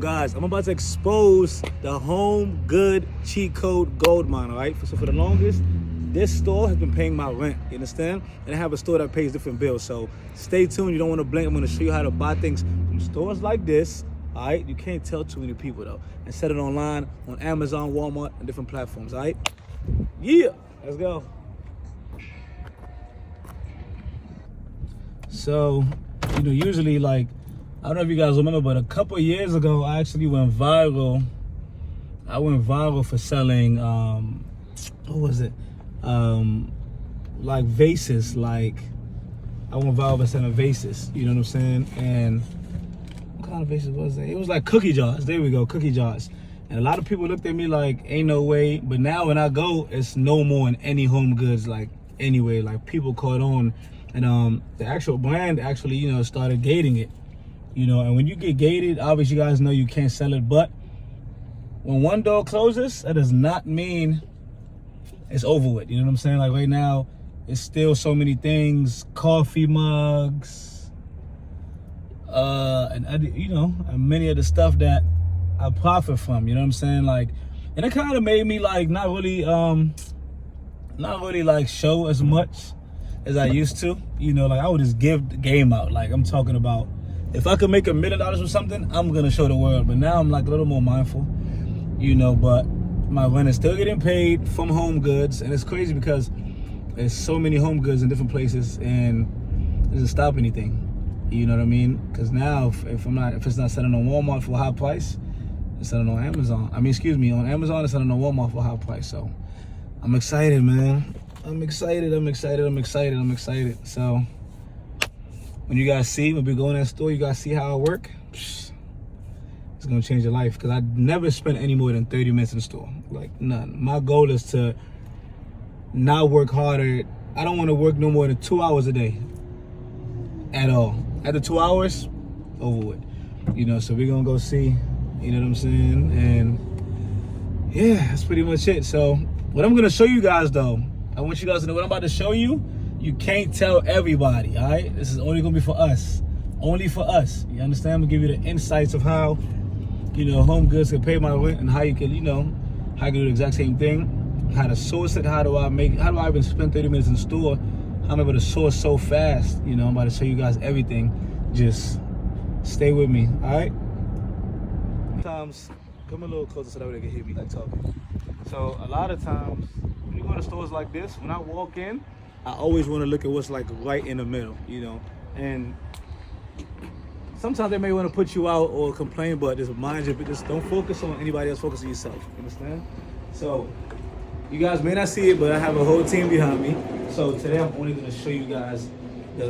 guys, I'm about to expose the HomeGood cheat code gold mine, all right? So for the longest, this store has been paying my rent, you understand? And I have a store that pays different bills. So stay tuned, you don't want to blink. I'm going to show you how to buy things from stores like this, all right? You can't tell too many people though. And set it online on Amazon, Walmart, and different platforms, all right? Yeah, let's go. So, usually like, I don't know if you guys remember, but a couple of years ago, I actually went viral. I went viral for selling, what was it? Like vases, like, I went viral for selling vases, you know what I'm saying? And what kind of vases was it? It was like cookie jars, there we go, cookie jars. And a lot of people looked at me like, ain't no way. But now when I go, it's no more in any HomeGoods, like anyway, like people caught on. And the actual brand actually, started gating it. And when you get gated, obviously you guys know you can't sell it. But when one door closes, that does not mean it's over with. You know what I'm saying? Like right now, it's still so many things, coffee mugs, and many of the stuff that I profit from. You know what I'm saying? Like, and it kind of made me like not really like show as much as I used to. Like I would just give the game out. Like I'm talking about, if I could make $1 million or something, I'm gonna show the world. But now I'm like a little more mindful, but my rent is still getting paid from HomeGoods. And it's crazy because there's so many HomeGoods in different places and it doesn't stop anything. You know what I mean? Because now if it's not selling on Walmart for a high price, it's selling on Amazon. On Amazon it's selling on Walmart for a high price. So I'm excited, man. I'm excited. So when you guys see, when we go in that store, you guys see how I work. It's gonna change your life, because I never spent any more than 30 minutes in the store, like none. My goal is to not work harder. I don't want to work no more than 2 hours a day at all. After 2 hours, over with. So we're gonna go see, you know what I'm saying? And yeah, that's pretty much it. So what I'm gonna show you guys though, I want you guys to know what I'm about to show you. You can't tell everybody, all right? This is only gonna be for us. Only for us. You understand? I'm gonna give you the insights of how, HomeGoods can pay my rent, and how you can, how you can do the exact same thing. How to source it, how do I even spend 30 minutes in the store? How I'm able to source so fast. I'm about to show you guys everything. Just stay with me, all right? Sometimes, come a little closer so that way they can hear me like talking. So a lot of times, when you go to stores like this, when I walk in, I always want to look at what's like right in the middle, and sometimes they may want to put you out or complain, but just mind you, just don't focus on anybody else, focus on yourself, you understand? So you guys may not see it, but I have a whole team behind me. So today I'm only going to show you guys the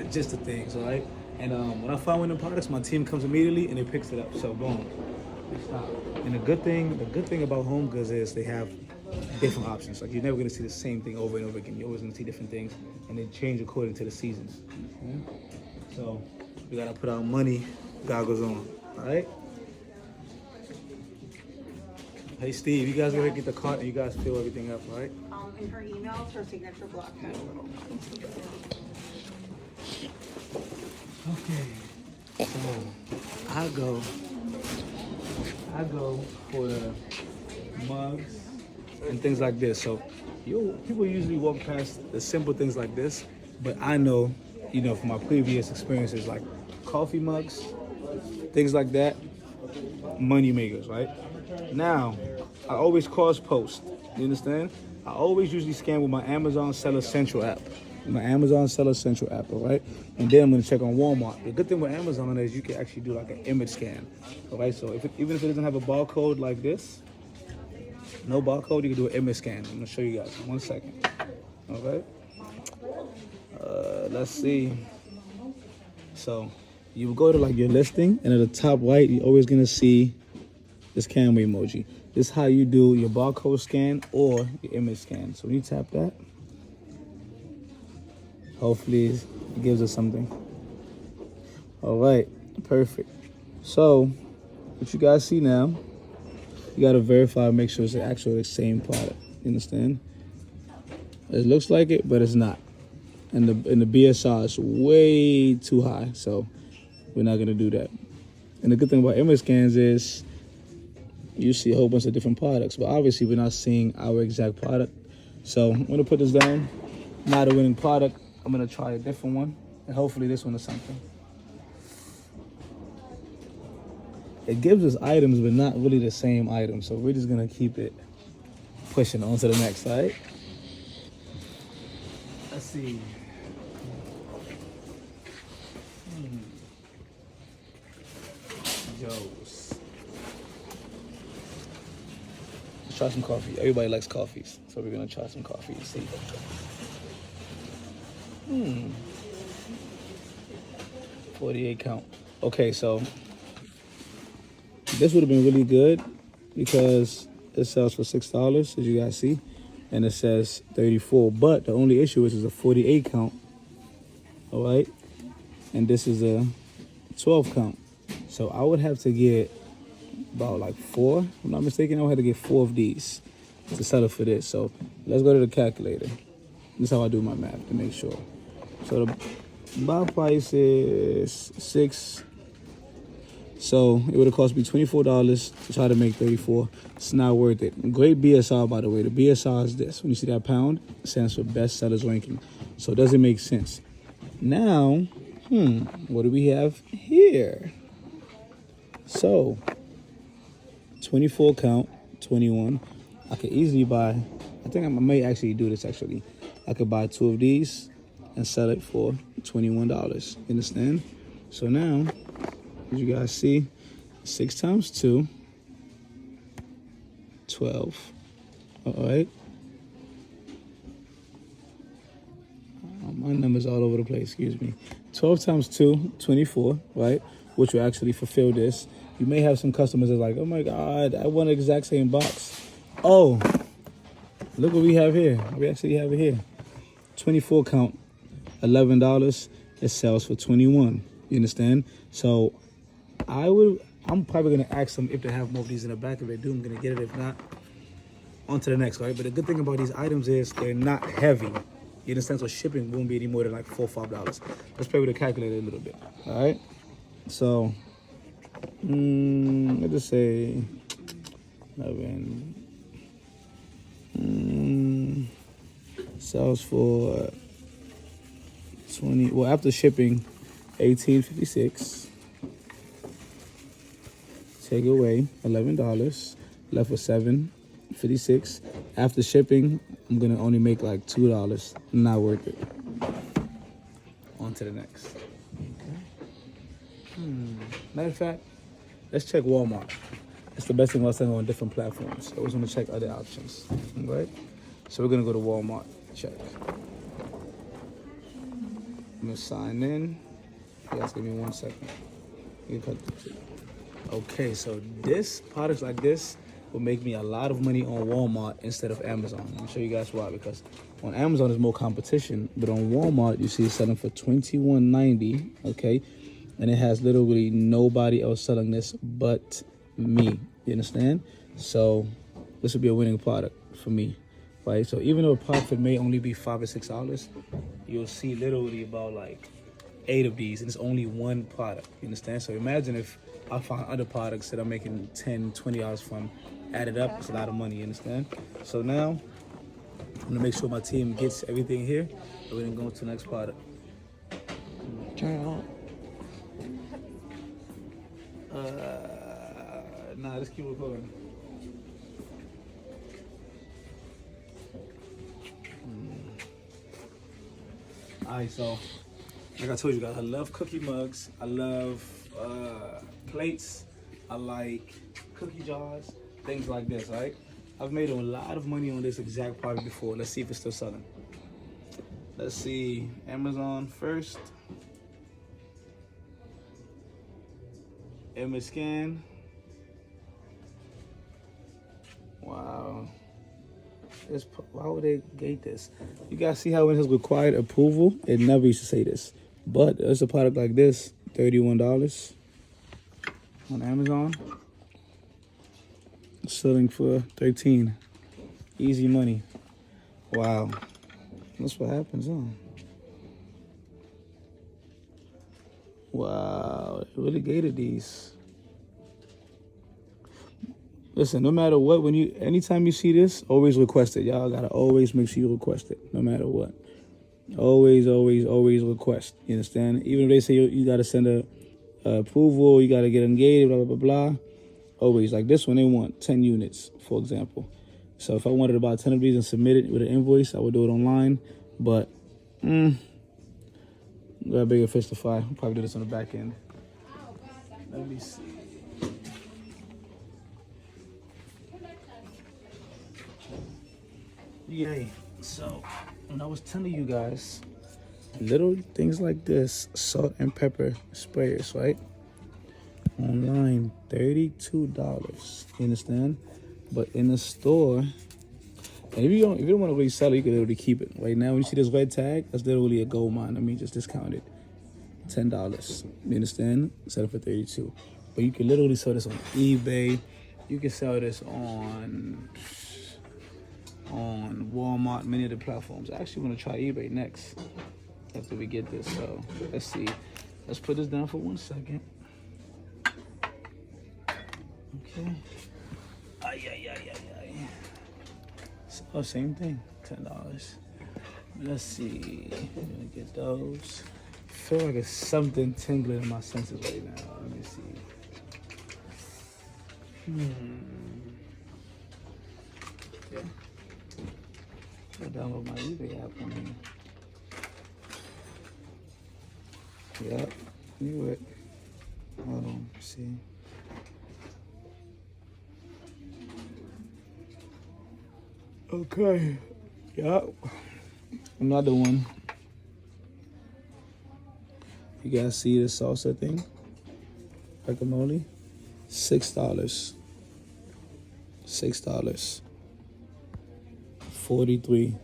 just the things, all right? And when I find one of the products, my team comes immediately and they picks it up. So boom, stop. And the good thing about HomeGoods is they have different options. Like you're never gonna see the same thing over and over again. You're always gonna see different things, and they change according to the seasons. Okay? So we gotta put our money goggles on. All right. Hey Steve, you guys go ahead and get the cart and you guys fill everything up, all right? In her emails, her signature block had a little. Okay. So I go for the mugs and things like this. So people usually walk past the simple things like this, but I know, from my previous experiences, like coffee mugs, things like that, money makers, right? Now, I always cross post, you understand? I always usually scan with my Amazon Seller Central app. All right? And then I'm gonna check on Walmart. The good thing with Amazon is you can actually do like an image scan, all right? So even if it doesn't have a barcode like this, no barcode, you can do an image scan. I'm gonna show you guys in 1 second, all right? Let's see. So you go to like your listing, and at the top right, you're always gonna see this camera emoji. This is how you do your barcode scan or your image scan. So when you tap that, hopefully it gives us something. All right, perfect. So what you guys see now, you gotta verify, make sure it's actually the same product. You understand? It looks like it, but it's not. And the BSR is way too high, so we're not gonna do that. And the good thing about image scans is you see a whole bunch of different products, but obviously we're not seeing our exact product. So I'm gonna put this down. Not a winning product. I'm gonna try a different one, and hopefully this one is something. It gives us items, but not really the same item. So we're just gonna keep it pushing on to the next, all right? Let's see. Joe's. Let's try some coffee. Everybody likes coffees, so we're gonna try some coffee and see. 48 count. Okay, so this would have been really good because it sells for $6, as you guys see, and it says 34. But the only issue is it's a 48 count. All right, and this is a 12 count. So I would have to get about like 4, if I'm not mistaken. I would have to get 4 of these to sell it for this. So let's go to the calculator. This is how I do my math to make sure. So the buy price is 6. So it would have cost me $24 to try to make 34. It's not worth it. Great BSR, by the way. The BSR is this. When you see that pound, it stands for best sellers ranking. So it doesn't make sense. Now, what do we have here? So 24 count, 21. I could easily buy, I think I may actually do this actually. I could buy 2 of these and sell it for $21. You understand? So now, as you guys see, 6 times 2, 12. All right. My number's all over the place, excuse me. 12 times 2, 24, right? Which will actually fulfill this. You may have some customers that's like, oh my God, I want the exact same box. Oh, look what we have here. We actually have it here. 24 count, $11. It sells for 21. You understand? So I'm probably gonna ask them if they have more of these in the back. If they do, I'm gonna get it. If not, on to the next, right? But the good thing about these items is they're not heavy. You understand? So shipping won't be any more than like $4 or $5. Let's play with the calculator a little bit. All right. So let's just say 11. Sells for 20. Well, after shipping, $18.56. Take away $11. Left with $7.56. After shipping, I'm gonna only make like $2. Not worth it. On to the next. Okay. Matter of fact, let's check Walmart. It's the best thing about selling on different platforms. I always want to check other options. All right. So we're gonna go to Walmart. Check. I'm gonna sign in. You guys give me 1 second. Okay, so products like this will make me a lot of money on Walmart instead of Amazon. I'll show you guys why. Because on Amazon there's more competition, but on Walmart you see it's selling for $21.90. Okay, and it has literally nobody else selling this but me. You understand? So this would be a winning product for me, right? So even though a profit may only be $5 or $6, you'll see literally about like 8 of these, and it's only one product. You understand? So imagine if I find other products that I'm making $10, $20 from, added up, it's a lot of money. You understand? So now I'm gonna make sure my team gets everything here, and we're gonna go to the next product. Turn it on. Nah, let's keep recording. Alright, so like I told you guys, I love cookie mugs. I love plates. I like cookie jars, things like this, right? I've made a lot of money on this exact product before. Let's see if it's still selling. Let's see, Amazon first. Image scan. Wow. Why would they gate this? You guys see how it has required approval? It never used to say this. But there's a product like this, $31 on Amazon. Selling for $13. Easy money. Wow. That's what happens, huh? Wow, it really gated these. Listen, no matter what, anytime you see this, always request it. Y'all gotta always make sure you request it, no matter what. Always, always, always request. You understand? Even if they say you gotta send a approval, you gotta get engaged, blah, blah, blah, blah. Always. Like this one, they want 10 units, for example. So if I wanted about 10 of these and submit it with an invoice, I would do it online. But, got a bigger fish to fry. I'll probably do this on the back end. Let me see. Yay. So, when I was telling you guys, little things like this, salt and pepper sprayers, right? Online, $32. You understand? But in the store, and if you don't want to really sell it, you can literally keep it. Right now, when you see this red tag, that's literally a gold mine. I mean, just discounted. $10. You understand? Sell it for $32. But you can literally sell this on eBay. You can sell this on Walmart, many of the platforms. I actually want to try eBay next after we get this. So let's see. Let's put this down for 1 second. Okay. So same thing, $10. Let's see. I'm gonna get those. I feel like it's something tingling in my senses right now. Let me see. Yeah. I'll download my eBay app on here. Yep, knew it. Hold on, see. Okay. Yep. Another one. You guys see the salsa thing? Guacamole? $6. $6. 43.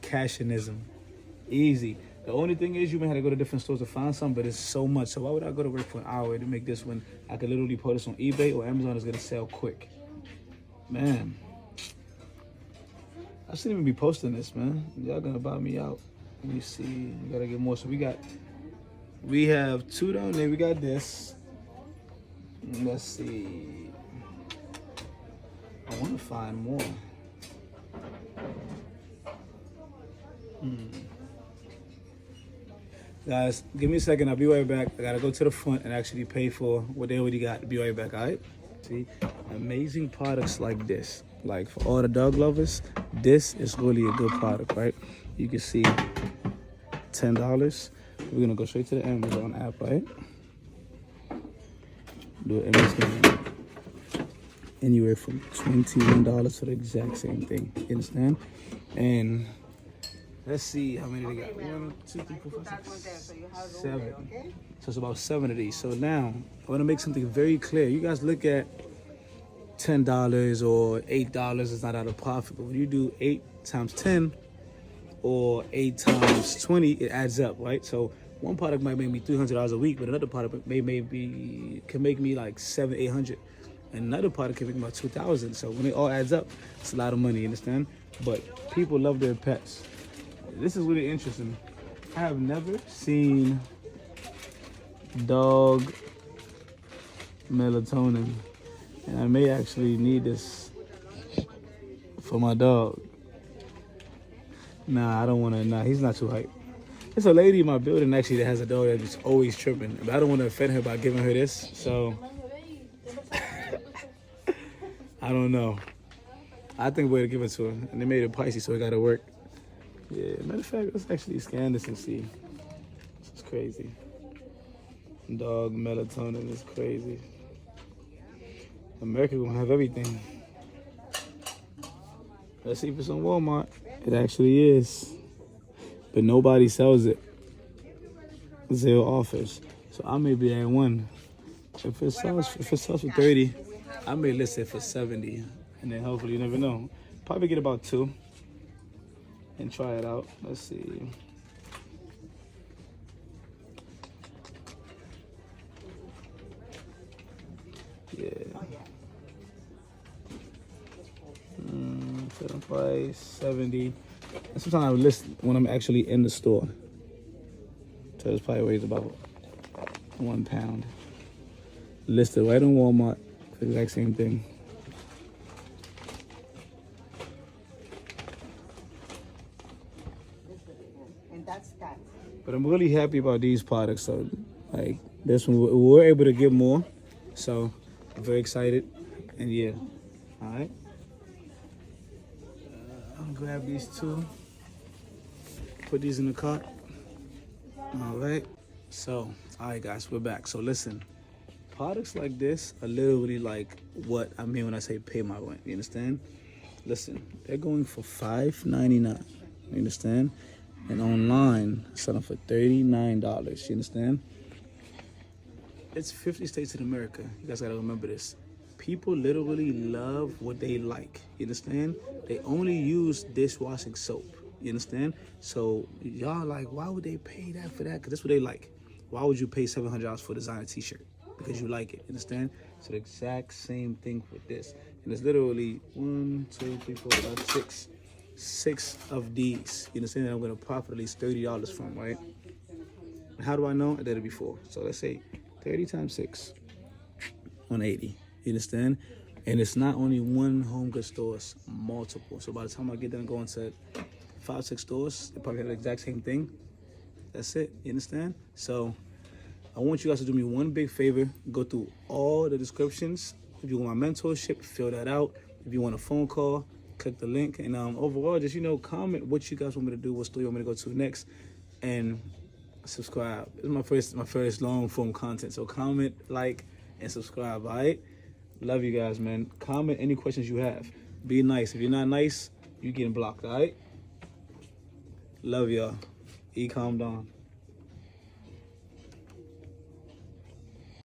Cashinism. Easy. The only thing is you may have to go to different stores to find some, but it's so much. So why would I go to work for an hour to make this when I could literally put this on eBay or Amazon is gonna sell quick? Man. I shouldn't even be posting this, man. Y'all gonna buy me out. Let me see. We gotta get more. So we have two down there. We got this. Let's see. I want to find more. Guys, give me a second. I'll be right back. I gotta go to the front and actually pay for what they already got. Be right back, all right? See, amazing products like this. Like for all the dog lovers, this is really a good product, right? You can see $10. We're gonna go straight to the Amazon app, right? Do an image scan. Anywhere from $21 for the exact same thing. You understand? And let's see how many they got. 1, 2, 3, 4, 5, 6, 7. So it's about 7 of these. So now I want to make something very clear. You guys look at $10 or $8 is not out of profit, but when you do 8 times 10 or 8 times 20, it adds up, right? So one product might make me $300 a week, but another product can make me like $700, $800. Another product can make me about $2,000. So when it all adds up, it's a lot of money. You understand? But people love their pets. This is really interesting. I have never seen dog melatonin, and I may actually need this for my dog. Nah, I don't want to. Nah, he's not too hype. There's a lady in my building actually that has a dog that's always tripping, but I don't want to offend her by giving her this, so I don't know. I think we're gonna give it to her, and they made it pricey, so it gotta work. Yeah, matter of fact, let's actually scan this and see. This is crazy. Dog melatonin is crazy. America gonna have everything. Let's see if it's on Walmart. It actually is. But nobody sells it. 0 offers. So I may be at 1. If it sells for 30, I may list it for 70. And then hopefully, you never know. Probably get about 2 and try it out. Let's see. Yeah. Certain price, 70. And sometimes I would list when I'm actually in the store. So this probably weighs about 1 pound. listed right on Walmart. The exact same thing. And that's that. But I'm really happy about these products. So, like this one, we're able to get more. So, I'm very excited. And yeah, all right. I'll grab these two. Put these in the cart. All right. So, all right, guys, we're back. So, listen, products like this are literally like what I mean when I say pay my rent. You understand? Listen, they're going for $5.99. You understand? And online, selling for $39. You understand? It's 50 states in America. You guys gotta remember this. People literally love what they like. You understand? They only use dishwashing soap. You understand? So y'all like, why would they pay that for that? Because that's what they like. Why would you pay $700 for a designer t-shirt? Because you like it. You understand? So the exact same thing with this. And it's literally 1, 2, 3, 4, 5, 6 of these. You understand? That I'm gonna profit at least $30 from, right? How do I know? I did it before. So let's say 30 times 6, 180. You understand? And it's not only one HomeGoods store, it's multiple. So by the time I get done going to 5, 6 stores, they probably have the exact same thing. That's it. You understand? So I want you guys to do me one big favor. Go through all the descriptions. If you want my mentorship, fill that out. If you want a phone call, click the link. And overall, just, comment what you guys want me to do, what store you want me to go to next. And subscribe. This is my first long form content. So comment, like, and subscribe, all right? Love you guys, man. Comment any questions you have. Be nice. If you're not nice, you're getting blocked, all right? Love y'all. Calm down.